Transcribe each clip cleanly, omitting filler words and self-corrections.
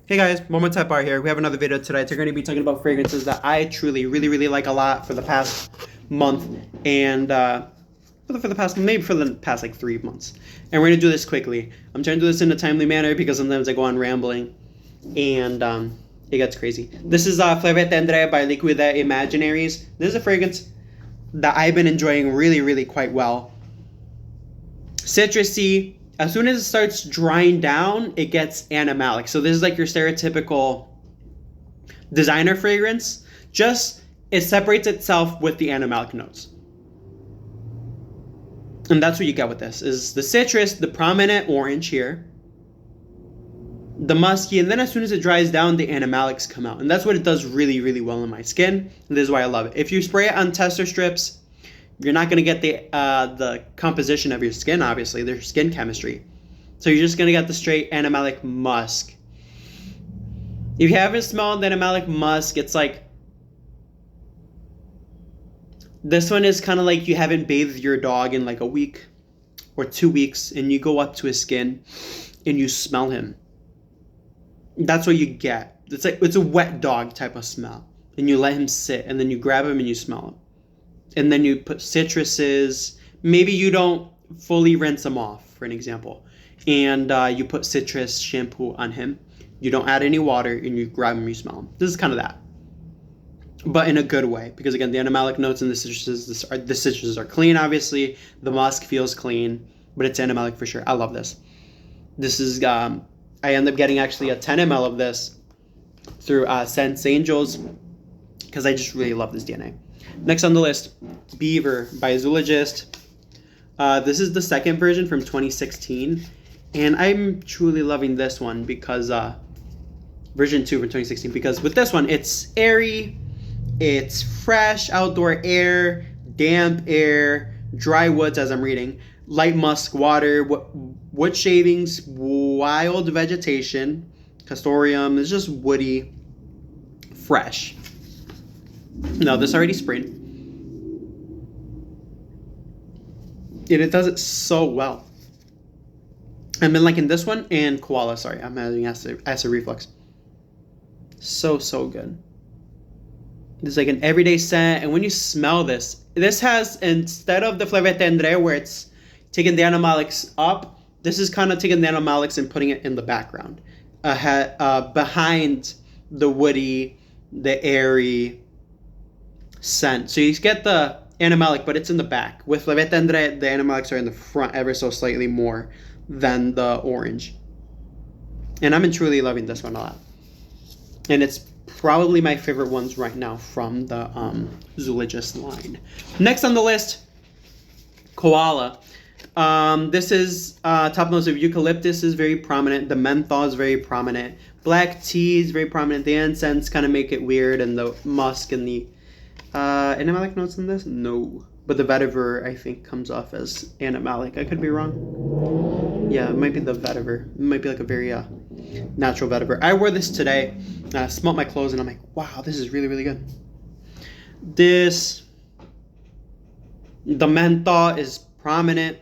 Hey guys, Moment Type Bar here. We have another video today. We're going to be talking about fragrances that I truly, really like a lot for the past month and for the past, maybe for the past like 3 months. And we're going to do this quickly. I'm trying to do this in a timely manner because sometimes I go on rambling and it gets crazy. This is Fleve Tendre by Liquide Imaginaries. This is a fragrance that I've been enjoying really quite well. Citrusy. As soon as it starts drying down, it gets animalic. So this is like your stereotypical designer fragrance. Just it separates itself with the animalic notes. And that's what you get with this is the citrus, the prominent orange here, the musky, and then as soon as it dries down, the animalics come out. And that's what it does really well in my skin. And this is why I love it. If you spray it on tester strips, you're not going to get the composition of your skin, obviously, their skin chemistry. So you're just going to get the straight animalic musk. If you haven't smelled the animalic musk, it's like, this one is kind of like you haven't bathed your dog in like a week or 2 weeks, and you go up to his skin and you smell him. That's what you get. It's a wet dog type of smell. And you let him sit, and then you grab him and you smell him. And then you put citruses. Maybe you don't fully rinse them off, for an example. And you put citrus shampoo on him. You don't add any water, and you grab him, you smell him. This is kind of that. But in a good way. Because again, the animalic notes in the citruses are clean, obviously. The musk feels clean. But it's animalic for sure. I love this. This is, I end up getting actually a 10 ml of this through Sense Angels. Because I just really love this DNA. Next on the list, Beaver by Zoologist. This is the second version from 2016, and I'm truly loving this one because version 2 from 2016. Because with this one, it's airy, it's fresh outdoor air, damp air, dry woods as I'm reading, light musk water, wood shavings, wild vegetation, castoreum. It's just woody, fresh. No, this already sprayed. And it does it so well. I've been liking this one and Koala. Sorry, I'm having acid reflux. So good. It's like an everyday scent. And when you smell this, this has, instead of the Fleve Tendre where it's taking the animalics up, this is kind of taking the animalics and putting it in the background. Behind the woody, the airy scent. So you get the animalic, but it's in the back. With Fleve Tendre, the animalics are in the front ever so slightly more than the orange. And I'm truly loving this one a lot. And it's probably my favorite ones right now from the Zoologist line. Next on the list, Koala. This is top notes of eucalyptus is very prominent. The menthol is very prominent. Black tea is very prominent. The incense kind of make it weird, and the musk and the animalic notes in this? No. But the vetiver, I think, comes off as animalic. I could be wrong. Yeah, it might be the vetiver. It might be like a very natural vetiver. I wore this today. I smelled my clothes, and I'm like, wow, this is really good. The menthol is prominent.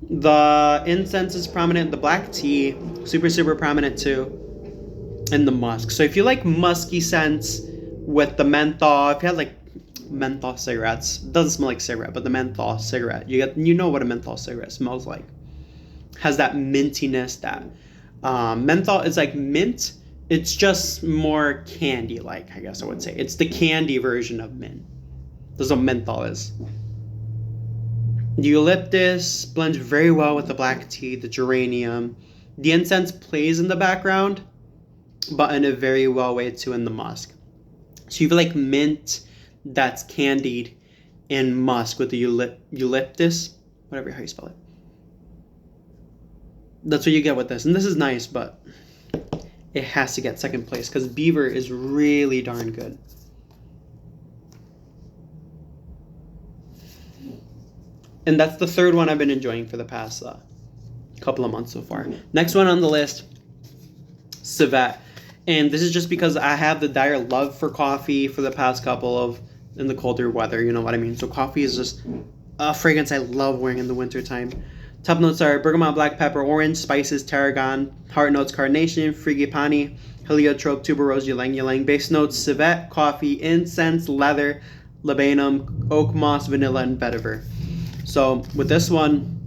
The incense is prominent. The black tea, super prominent too. And the musk. So if you like musky scents with the menthol, if you had like menthol cigarettes, it doesn't smell like cigarette, but the menthol cigarette, you know what a menthol cigarette smells like. Has that mintiness, that menthol is like mint. It's just more candy like, I guess I would say. It's the candy version of mint. That's what menthol is. The eucalyptus blends very well with the black tea, the geranium. The incense plays in the background, but in a very well way too in the musk. So you feel like mint that's candied in musk with the eucalyptus, whatever how you spell it. That's what you get with this. And this is nice, but it has to get second place because Beaver is really darn good. And that's the third one I've been enjoying for the past couple of months so far. Next one on the list, Civet. And this is just because I have the dire love for coffee for the past couple of, in the colder weather, you know what I mean? So coffee is just a fragrance I love wearing in the wintertime. Top notes are bergamot, black pepper, orange, spices, tarragon. Heart notes, carnation, frangipani, heliotrope, tuberose, ylang ylang. Base notes, civet, coffee, incense, leather, labanum, oak moss, vanilla, and vetiver. So with this one,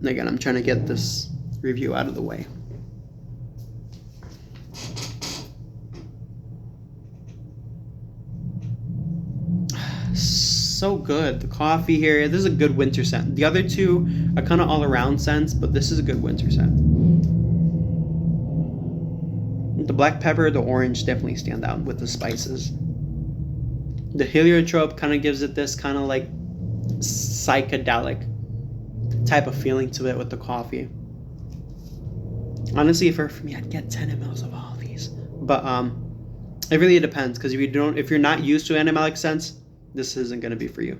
again, I'm trying to get this review out of the way. So good. The coffee here, this is a good winter scent. The other two are kind of all around scents, but this is a good winter scent. The black pepper, the orange definitely stand out with the spices. The heliotrope kind of gives it this kind of like psychedelic type of feeling to it with the coffee. Honestly, if it were for me, I'd get 10 mLs of all of these. But it really depends, because if you're not used to animalic scents, this isn't going to be for you.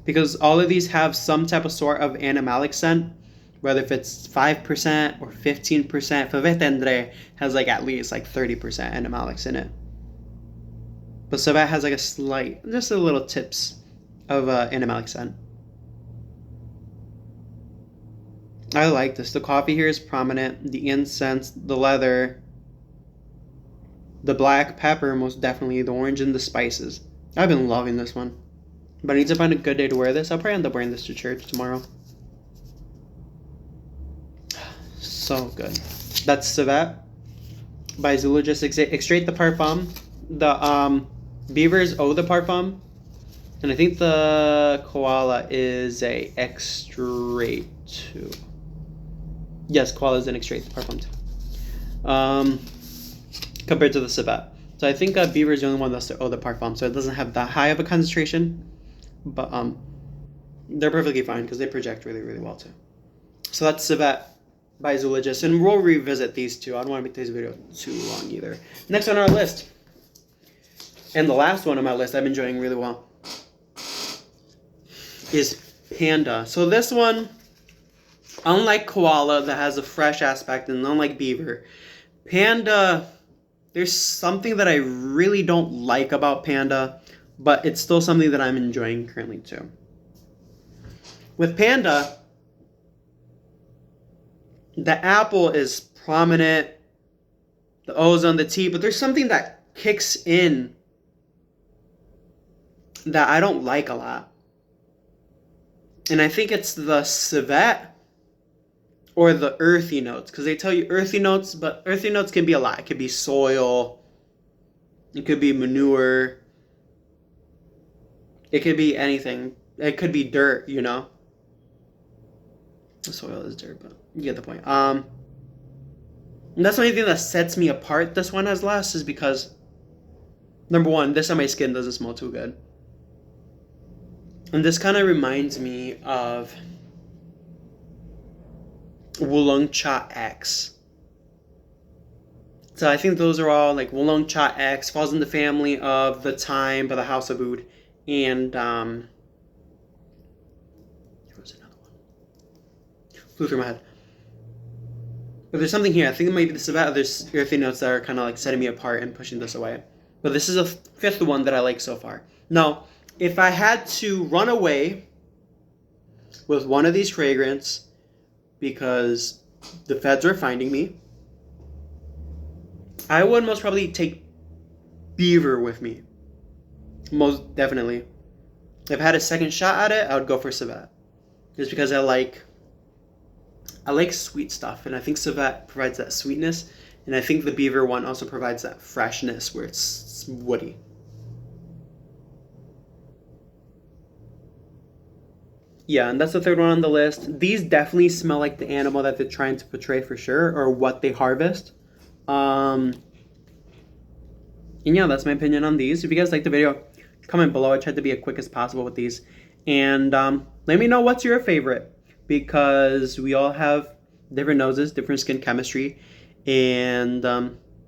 Because all of these have some type of sort of animalic scent, whether if it's 5% or 15%. Fave has like at least like 30% animalics in it. But Civet has like a slight, just a little tips of animalic scent. I like this. The coffee here is prominent. The incense, the leather, the black pepper, most definitely, the orange, and the spices. I've been loving this one. But I need to find a good day to wear this. I'll probably end up wearing this to church tomorrow. So good. That's Civet by Zoologist Extrait de Parfum. The Beaver's Eau de Parfum. And I think the Koala is a Extrait too. Yes, Koala is an Extrait de Parfum too. Compared to the Civet. So I think Beaver is the only one that's the Eau de Parfum, so it doesn't have that high of a concentration. But they're perfectly fine because they project really, really well too. So that's Civet by Zoologist, and we'll revisit these two. I don't want to make this video too long either. Next on our list, and the last one on my list I'm enjoying really well, is Panda. So this one, unlike Koala that has a fresh aspect, and unlike Beaver, Panda, there's something that I really don't like about Panda, but it's still something that I'm enjoying currently too. With Panda, the apple is prominent, the ozone, the tea, but there's something that kicks in that I don't like a lot. And I think it's the civet or the earthy notes, because they tell you earthy notes, but earthy notes can be a lot. It could be soil, it could be manure, it could be anything. It could be dirt, you know. The soil is dirt, but you get the point. And that's the only thing that sets me apart this one as last, is because, number one, this on my skin doesn't smell too good. And this kind of reminds me of Wulong Cha X. So I think those are all like Wulong Cha X, falls in the family of the Thyme by the House of Oud, and there was another one. Flew through my head. But there's something here. I think it might be this about there's earthy notes that are kind of like setting me apart and pushing this away. But this is a fifth one that I like so far. Now, if I had to run away with one of these fragrances because the feds are finding me, I would most probably take Beaver with me. Most definitely. If I had a second shot at it, I would go for Civet. Just because I like sweet stuff, and I think Civet provides that sweetness, and I think the Beaver one also provides that freshness where it's woody. Yeah, and that's the third one on the list. These definitely smell like the animal that they're trying to portray for sure, or what they harvest. And yeah, that's my opinion on these. If you guys liked the video, comment below. I tried to be as quick as possible with these. And let me know what's your favorite, because we all have different noses, different skin chemistry, and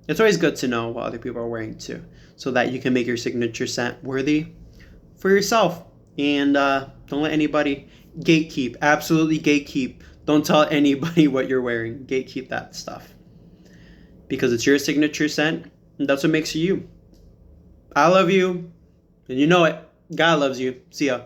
it's always good to know what other people are wearing too, so that you can make your signature scent worthy for yourself. And don't let anybody gatekeep. Absolutely gatekeep. Don't tell anybody what you're wearing. Gatekeep that stuff, because it's your signature scent, and that's what makes you. I love you, and you know it. God loves you. See ya.